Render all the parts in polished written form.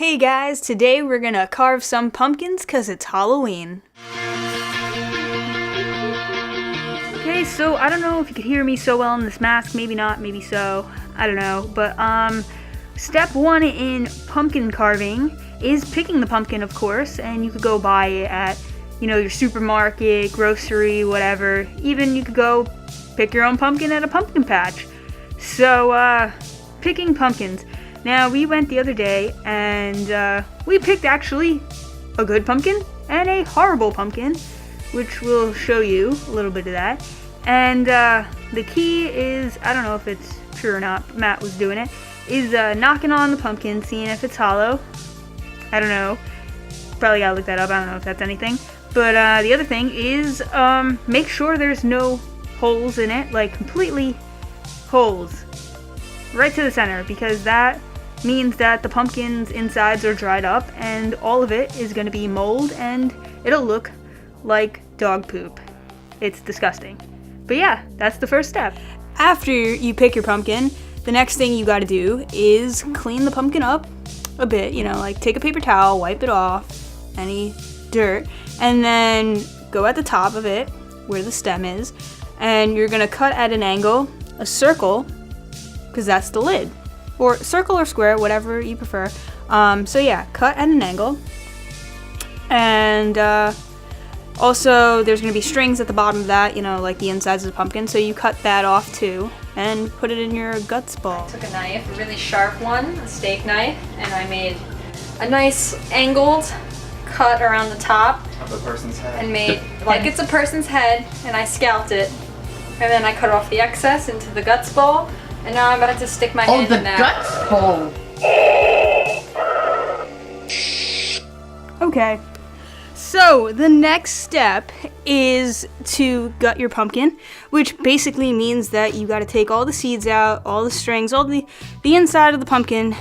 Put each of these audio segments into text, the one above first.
Hey guys, today we're gonna carve some pumpkins because it's Halloween. Okay, so I don't know if you could hear me so well in this mask, maybe not, maybe so, I don't know. But step one in pumpkin carving is picking the pumpkin, of course, and you could go buy it at, your supermarket, grocery, whatever. Even you could go pick your own pumpkin at a pumpkin patch. So, picking pumpkins. Now, we went the other day, and we picked actually a good pumpkin and a horrible pumpkin, which we'll show you a little bit of that. And the key is, I don't know if it's true or not, Matt was doing it, is knocking on the pumpkin, seeing if it's hollow. I don't know. Probably gotta look that up. I don't know if that's anything. But the other thing is make sure there's no holes in it, like completely holes right to the center, because that means that the pumpkin's insides are dried up and all of it is going to be mold and it'll look like dog poop. It's disgusting. But yeah, that's the first step. After you pick your pumpkin, the next thing you got to do is clean the pumpkin up a bit, like take a paper towel, wipe it off any dirt, and then go at the top of it where the stem is, and you're going to cut at an angle, a circle, because that's the lid. Or circle or square, whatever you prefer. So yeah, cut at an angle. And also there's going to be strings at the bottom of that, like the insides of the pumpkin. So you cut that off too and put it in your guts ball. I took a knife, a really sharp one, a steak knife, and I made a nice angled cut around the top of the person's head. And made like it's a person's head, and I scalped it. And then I cut off the excess into the guts bowl. And now I'm about to stick my hand in there. Oh, the guts bowl. Okay. So the next step is to gut your pumpkin, which basically means that you got to take all the seeds out, all the strings, all the inside of the pumpkin.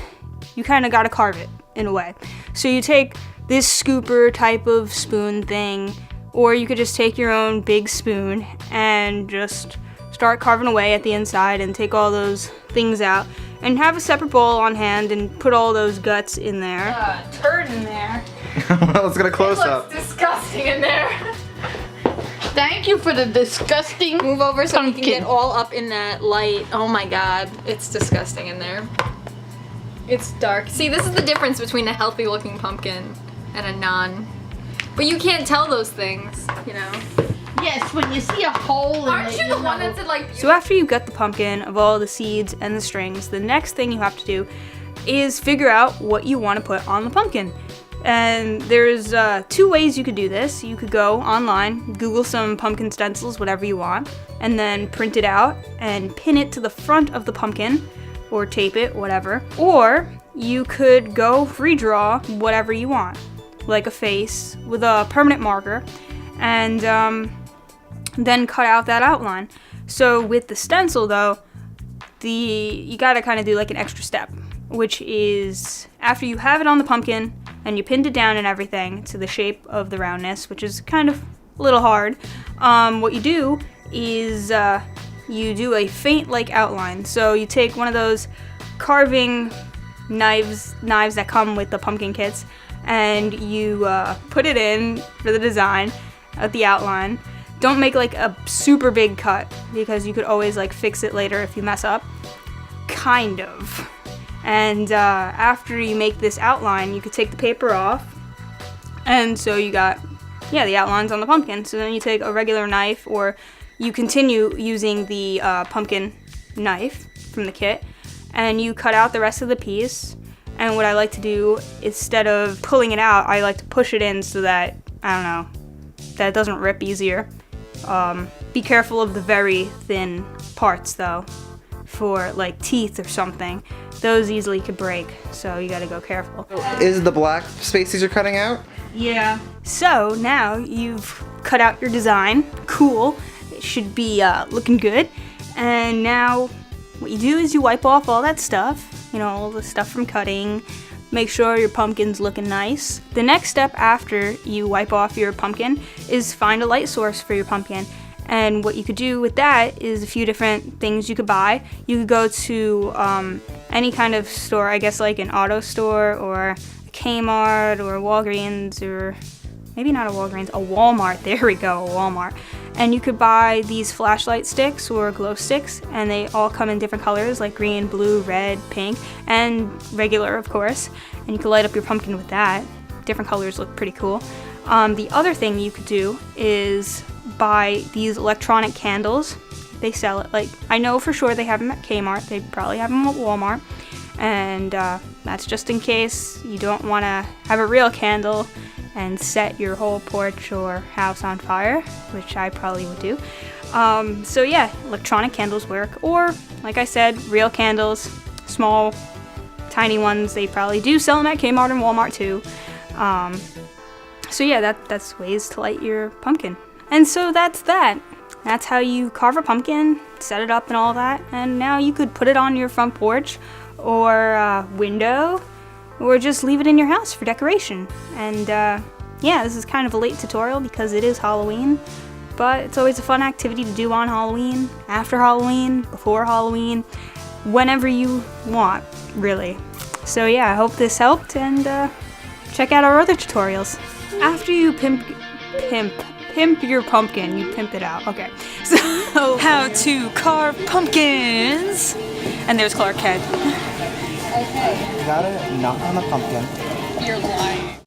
You kind of got to carve it in a way. So you take this scooper type of spoon thing, or you could just take your own big spoon and just start carving away at the inside and take all those things out, and have a separate bowl on hand and put all those guts in there. Turd in there. Well, let's get a close up. It looks disgusting in there. Thank you for the disgusting Move over so pumpkin. we can get all up in that light. Oh my god, it's disgusting in there. It's dark. See, this is the difference between a healthy looking pumpkin and a non. But you can't tell those things, Yes, when you see a hole in Aren't you the one that said like So after you gut the pumpkin of all the seeds and the strings, the next thing you have to do is figure out what you want to put on the pumpkin. And there's two ways you could do this. You could go online, Google some pumpkin stencils, whatever you want, and then print it out and pin it to the front of the pumpkin, or tape it, whatever. Or you could go redraw whatever you want, like a face with a permanent marker, and then cut out that outline. So with the stencil though, you gotta kind of do like an extra step, which is after you have it on the pumpkin and you pinned it down and everything to the shape of the roundness, which is kind of a little hard, what you do is you do a faint like outline. So you take one of those carving knives that come with the pumpkin kits, and you put it in for the design of the outline. Don't make like a super big cut, because you could always like fix it later if you mess up. Kind of. And after you make this outline, you could take the paper off, and so you got the outlines on the pumpkin. So then you take a regular knife, or you continue using the pumpkin knife from the kit, and you cut out the rest of the piece. And what I like to do, instead of pulling it out, I like to push it in so that, that it doesn't rip easier. Be careful of the very thin parts though, for like teeth or something. Those easily could break, so you gotta go careful. Is the black spaces you're cutting out? Yeah. So now you've cut out your design. Cool. It should be looking good. And now what you do is you wipe off all that stuff, all the stuff from cutting. Make sure your pumpkin's looking nice. The next step after you wipe off your pumpkin is find a light source for your pumpkin. And what you could do with that is a few different things you could buy. You could go to any kind of store, I guess like an auto store or a Kmart or Walgreens, or maybe not a Walgreens, a Walmart. There we go, a Walmart. And you could buy these flashlight sticks or glow sticks, and they all come in different colors like green, blue, red, pink, and regular, of course. And you can light up your pumpkin with that. Different colors look pretty cool. The other thing you could do is buy these electronic candles. They sell it, like, I know for sure they have them at Kmart. They probably have them at Walmart. And that's just in case you don't want to have a real candle and set your whole porch or house on fire, which I probably would do. So yeah, electronic candles work, or like I said, real candles, small, tiny ones. They probably do sell them at Kmart and Walmart too. So yeah, that's ways to light your pumpkin. And so that's that. That's how you carve a pumpkin, set it up and all that, and now you could put it on your front porch or window, or just leave it in your house for decoration. And yeah, this is kind of a late tutorial because it is Halloween, but it's always a fun activity to do on Halloween, after Halloween, before Halloween, whenever you want, really. So yeah, I hope this helped, and check out our other tutorials. After you pimp your pumpkin, you pimp it out. Okay, so how to carve pumpkins. And there's Clark Kent. You gotta knock on the pumpkin. You're lying.